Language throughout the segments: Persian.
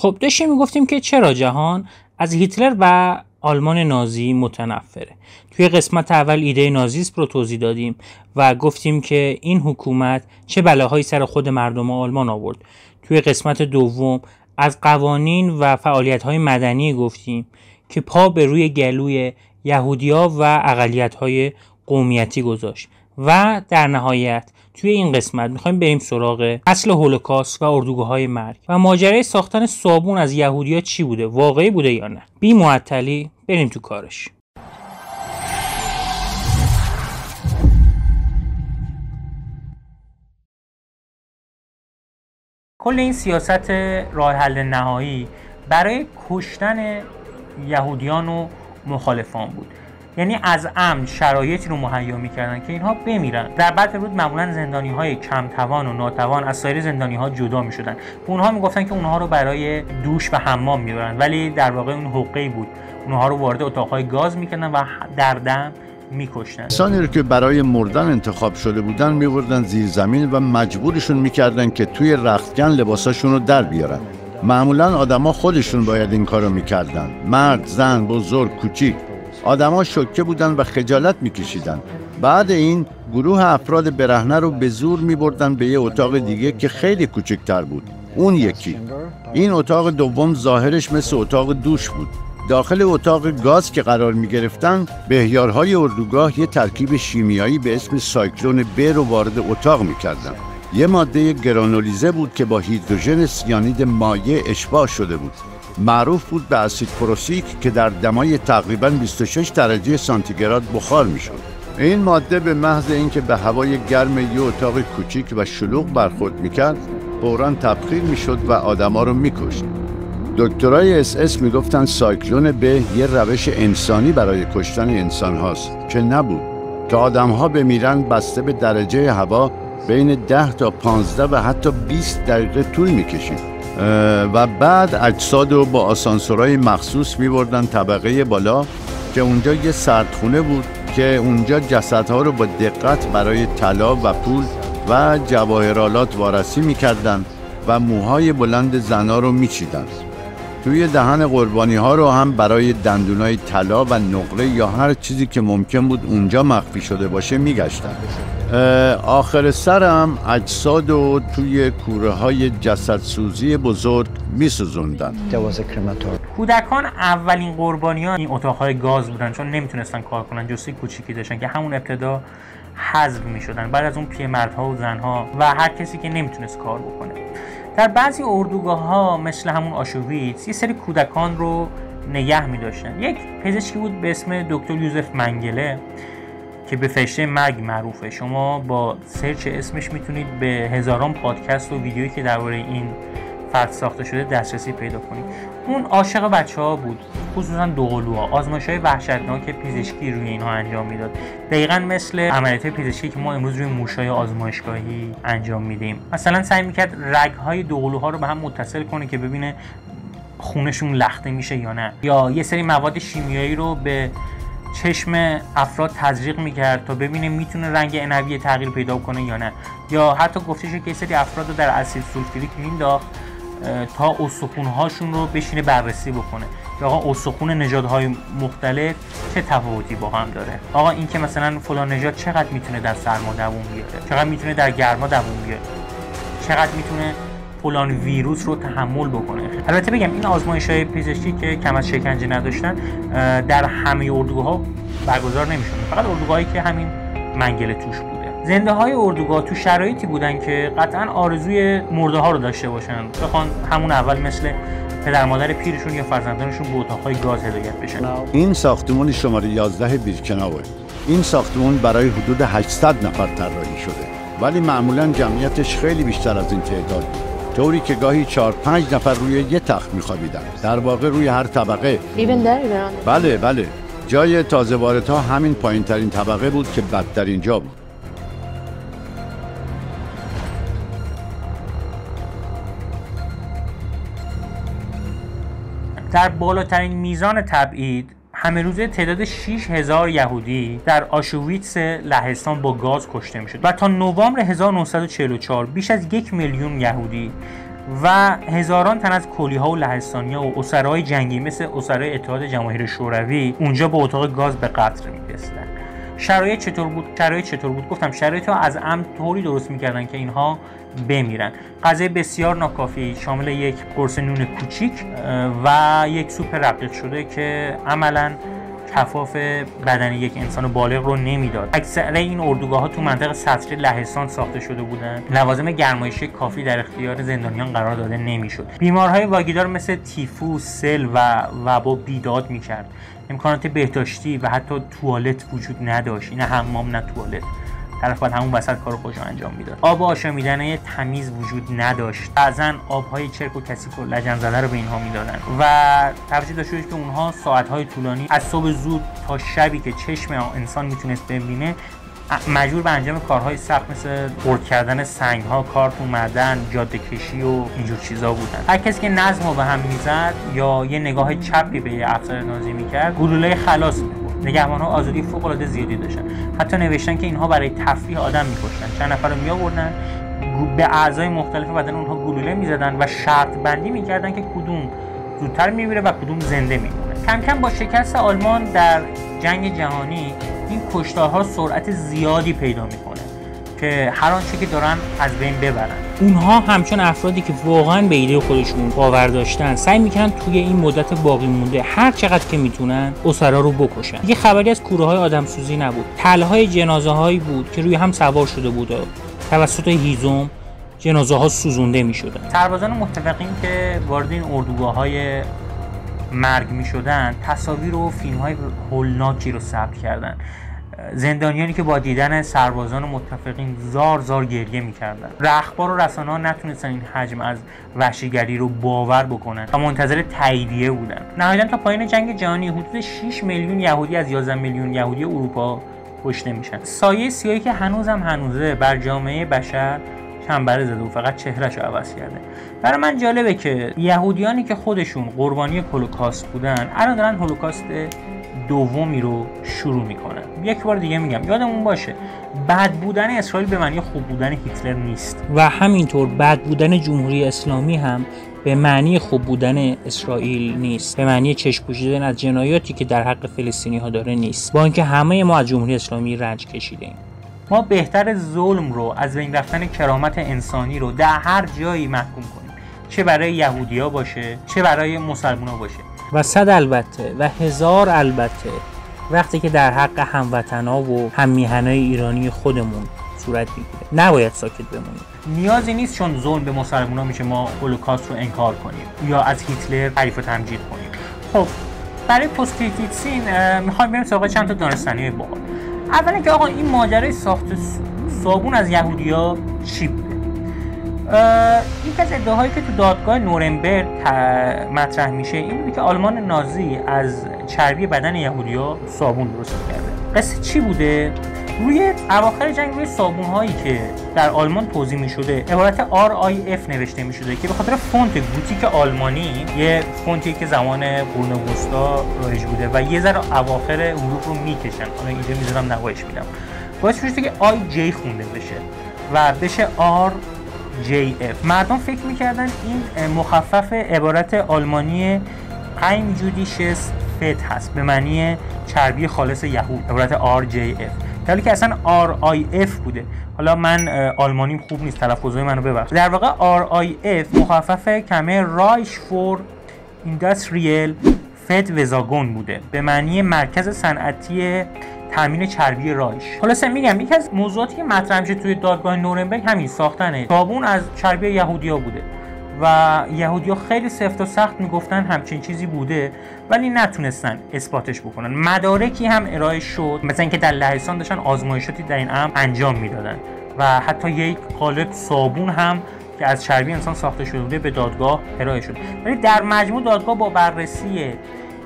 خب داشتیم میگفتیم که چرا جهان از هیتلر و آلمان نازی متنفره. توی قسمت اول ایده نازیسم رو توضیح دادیم و گفتیم که این حکومت چه بلاهایی سر خود مردم آلمان آورد. توی قسمت دوم از قوانین و فعالیت‌های مدنی گفتیم که پا به روی گلوی یهودی‌ها و اقلیت‌های قومیتی گذاشت و در نهایت توی این قسمت میخوایم بریم سراغ اصل هولوکاست و اردوگاه‌های مرگ و ماجرای ساختن صابون از یهودی‌ها چی بوده، واقعی بوده یا نه. بی معطلی بریم تو کارش. کل این سیاست راه حل نهایی برای کشتن یهودیان و مخالفان بود. یعنی از عمد شرایطی رو مهیا می‌کردن که اینها بمیرن. در بعد روز معمولا زندانی‌های کم توان و ناتوان از سایر زندانی‌ها جدا می‌شدن. اونها میگفتن که اونها رو برای دوش و حمام می‌برن، ولی در واقع اون حقه‌ای بود. اونها رو وارد اتاق‌های گاز می‌کردن و در دم می‌کشتن. کسانی رو که برای مردن انتخاب شده بودن می‌بردن زیر زمین و مجبورشون می‌کردن که توی رختکن لباساشون رو در بیارن. معمولا آدما خودشون باید این کارو می‌کردن. مرد، زن، بزرگ، کوچیک. آدما شوکه بودن و خجالت میکشیدن. بعد این گروه افراد برهنه رو به زور میبردن به یه اتاق دیگه که خیلی کوچکتر بود. اون یکی. این اتاق دوم ظاهرش مثل اتاق دوش بود. داخل اتاق گاز که قرار میگرفتن، بهیارهای اردوگاه یه ترکیب شیمیایی به اسم سایکلون ب رو وارد اتاق میکردن. یه ماده گرانولیزه بود که با هیدروژن سیانید مایع اشباع شده بود. معروف بود به اسید پروسیک که در دمای تقریباً 26 درجه سانتیگراد بخار میشد. این ماده به محض اینکه به هوای گرم یه اتاق کوچیک و شلوغ برخورد میکرد، فوراً تبخیر میشد و آدما رو میکشت. دکترای اس میگفتن سایکلون ب یه روش انسانی برای کشتن انسان هاست که نبود. تا آدم ها بمیرن بسته به درجه هوا بین 10 تا 15 و حتی 20 دقیقه طول میکشید. و بعد اجساد رو با آسانسورهای مخصوص می‌بردن طبقه بالا که اونجا یه سردخونه بود که اونجا جسدها رو با دقت برای طلا و پول و جواهرالات وارسی می‌کردن و موهای بلند زنا رو می‌چیدن. توی دهن قربانی‌ها رو هم برای دندونای طلا و نقره یا هر چیزی که ممکن بود اونجا مخفی شده باشه می‌گشتن. آخر سرم اجساد رو توی کوره‌های جسدسوزی بزرگ می‌سوزوندن. کودکان اولین قربانیان این اتاق‌های گاز بودن، چون نمیتونستن کار کنن، جثه کوچیکی داشتن که همون ابتدا حذف می‌شدن. بعد از اون پیرمردها و زنها و هر کسی که نمیتونست کار بکنه. در بعضی اردوگاه‌ها مثل همون آشویتس یه سری کودکان رو نگه می‌داشتن. یک پزشکی بود به اسم دکتر یوزف منگله که به فرشته مرگ معروفه. شما با سرچ اسمش میتونید به هزاران پادکست و ویدیویی که درباره این فرد ساخته شده دسترسی پیدا کنید. اون عاشق بچه‌ها بود، خصوصا دوقلوها. آزمایش‌های وحشتناک پزشکی روی اینها انجام میداد. دقیقاً مثل عملیات پزشکی که ما امروز روی موش‌های آزمایشگاهی انجام میدیم. مثلا سعی می‌کرد رگ‌های دوقلوها رو به هم متصل کنه که ببینه خونشون لخته میشه یا نه. یا یه سری مواد شیمیایی رو به چشم افراد تزریق میکرد تا ببینه میتونه رنگ عنبی تغییر پیدا کنه یا نه. یا حتی گفته شد که یه سری افراد رو در اسید سولفوریک مینداخت تا استخون‌هاشون رو بشینه بررسی بکنه که آقا استخون نژادهای مختلف چه تفاوتی با هم داره. آقا این که مثلا فلان نژاد چقدر میتونه در سرما دووم بیاره، چقدر میتونه در گرما دووم بیاره، چقدر میتونه فلان ویروس رو تحمل بکنه. البته بگم این آزمایش‌های پزشکی که کم از شکنجه نداشتن در همه اردوگاه‌ها برگزار نمی‌شدن، فقط اردوگاهایی که همین منگله توش بوده. زنده‌های اردوگاه تو شرایطی بودن که قطعاً آرزوی مرده ها رو داشته باشن، بخوان همون اول مثل پدر مادر پیرشون یا فرزندانشون به اتاق‌های گاز هدایت بشن. این ساختمان شماره 11 بیرکناوه. این ساختمان برای حدود 800 نفر طراحی شده، ولی معمولاً جمعیتش خیلی بیشتر از این تعداد بود. طوری که گاهی 4-5 نفر روی یه تخت می‌خوابیدن. در واقع روی هر طبقه. بله. جای تازه واردها همین پایین‌ترین طبقه بود که بدترین جا بود. در بالاترین میزان تبعید همه روزه تعداد 6000 یهودی در آشویتس لهستان با گاز کشته میشد و تا نوامبر 1944 بیش از 1 میلیون یهودی و هزاران تن از کلی‌ها و لهستانی‌ها و اسرای جنگی مثل اسرای اتحاد جماهیر شوروی اونجا به اتاق گاز به قتل می‌رسیدن. شرایط چطور بود؟ گفتم شرایط رو از عمد طوری درست می‌کردن که اینها بمیرن. غذای بسیار ناکافی شامل یک قرص نون کوچیک و یک سوپ رقیق شده که عملاً کفاف بدن یک انسان بالغ رو نمیداد. اکثر این اردوگاه‌ها تو منطقه سطری لهستان ساخته شده بودند. لوازم گرمایشی کافی در اختیار زندانیان قرار داده نمیشد. بیمارهای واگیردار مثل تیفوس، سل و وبا بیداد میکرد. امکانات بهداشتی و حتی توالت وجود نداشت. نه حمام نه توالت. طرف باید همون وسط کارو خودش انجام میداد. آب آشامیدنی تمیز وجود نداشت. بعضن آبهای چرک و کثیف و لجن زده رو به اینها میدادن و توجه داشته باشید که اونها ساعت‌های طولانی از صبح زود تا شبی که چشم انسان میتونست ببینه مجبور به انجام کارهای سخت مثل خرد کردن سنگ‌ها، کار تو معدن، جاده کشی و اینجور چیزا بودن. هر کسی که نظم رو به هم میزد یا یه نگاه چپی به یه افسر نازی میکرد گلوله خلاص می‌برد. نگهبان‌ها آزادی فوق‌العاده زیادی داشتن. حتی نوشتن که اینها برای تفریح آدم می‌کشتن. چند نفر رو می‌آوردن به اعضای مختلف بدن اونها گلوله می‌زدن و شرط بندی می‌کردن که کدوم زودتر می‌میره و کدوم زنده می‌مونه. کم کم با شکست آلمان در جنگ جهانی این کشتارها سرعت زیادی پیدا می‌کنه که هر آنچه که دارن از بین ببرن. اونها همچون افرادی که واقعا به ایده خودشون باور داشتن سعی میکنن توی این مدت باقی مونده هر چقدر که میتونن اسرا رو بکشن. یه خبری از کوره‌های آدمسوزی نبود. تلهای جنازه‌هایی بود که روی هم سوار شده بود و توسط هیزم جنازه‌ها سوزونده میشدن. سربازان متفقین که وارد این اردوگاه‌های مرگ میشدن تصاویر و فیلم‌های هولناکی رو ثبت کردن. زندانیانی که با دیدن سربازان متفقین زار زار گریه میکردن. اخبار و رسانه‌ها نتونستن این حجم از وحشیگری رو باور بکنن و منتظر تاییدیه بودن. نهایتاً تا پایان جنگ جهانی حدود 6 میلیون یهودی از 11 میلیون یهودی اروپا کشته میشن. سایه سیاهی که هنوزه بر جامعه بشر چنبره زده و فقط چهرهشو عوض کرده. برای من جالبه که یهودیانی که خودشون قربانی هولوکاست بودن الان دارن هولوکاست دومی رو شروع میکنن. یک بار دیگه میگم یادمون باشه بد بودن اسرائیل به معنی خوب بودن هیتلر نیست و همینطور بد بودن جمهوری اسلامی هم به معنی خوب بودن اسرائیل نیست، به معنی چشم پوشیدن از جنایاتی که در حق فلسطینی ها داره نیست، با اینکه همه ما از جمهوری اسلامی رنج کشیدیم. ما بهتر ظلم رو، از بین رفتن کرامت انسانی رو در هر جایی محکوم کنیم، چه برای یهودی‌ها باشه چه برای مسلمان‌ها باشه. و 100 البته و 1000 البته وقتی که در حق هموطن‌ها و هم‌میهنای ایرانی خودمون صورت میگیره نباید ساکت بمونیم. نیازی نیست چون ظلم به مسلمان‌ها میشه ما هولوکاست رو انکار کنیم یا از هیتلر تعریف و تمجید کنیم. خب برای پست‌کریتیسین میخوایم بریم سراغ چند تا دانستنی باحال. اولا که آقا این ماجرای ساخت صابون از یهودی‌ها چی بوده؟ یکی از ادعاهایی که تو دادگاه نورنبرگ مطرح میشه این بوده که آلمان نازی از چربی بدن یهودی‌ها صابون درست کرده. قصه چی بوده؟ روی اواخر جنگ روی صابون‌هایی که در آلمان توزیع می‌شده عبارت RIF نوشته می‌شده که به خاطر فونت گوتیک آلمانی، یه فونتی که زمان قرون وسطا رایج بوده و یه ذره اواخر حروف رو میکشن. حالا اینجا میذارم نمایش میدم. باعث میشه که IJ خونده بشه و بشه RJF. مردم فکر می‌کردن این مخفف عبارت آلمانی قیم جودیشس فت هست به معنی چربی خالص یهود، عبارت RJF، در حالی که اصلا RIF بوده. حالا من آلمانیم خوب نیست، تلفظهای منو ببخشید. در واقع RIF مخفف کلمه رایش فور اینداستریال فت وزاگون بوده به معنی مرکز صنعتی تامین چربی رایش. خلاصه میگم یکی از موضوعاتی که مطرح میشه توی دادگاه نورنبرگ همین ساختن صابون از چربی یهودیا بوده و یهودیا خیلی سفت و سخت میگفتن همچین چیزی بوده ولی نتونستن اثباتش بکنن. مدارکی هم ارائه شد، مثلا اینکه در لهستان داشتن آزمایشاتی در این امر انجام میدادن و حتی یک قالب صابون هم که از چربی انسان ساخته شده بوده به دادگاه ارائه شد. ولی در مجموع دادگاه با بررسی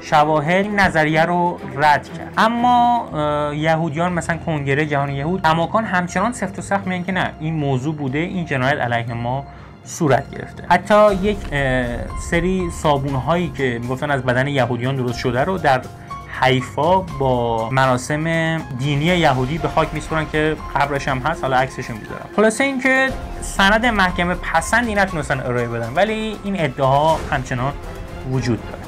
شواهد این نظریه رو رد کرد. اما یهودیان مثلا کنگره جهان یهود کماکان همچنان سفت و سخت میگن که نه این موضوع بوده، این جنایت علیه ما صورت گرفته. حتی یک سری صابون‌هایی که میگفتن از بدن یهودیان درست شده رو در حیفا با مراسم دینی یهودی به خاک میسپرن که قبرش هم هست، حالا عکسش میذارم. خلاصه اینکه سند محکمه پسندی نتونستن ارائه بدن، ولی این ادعاها همچنان وجود داره.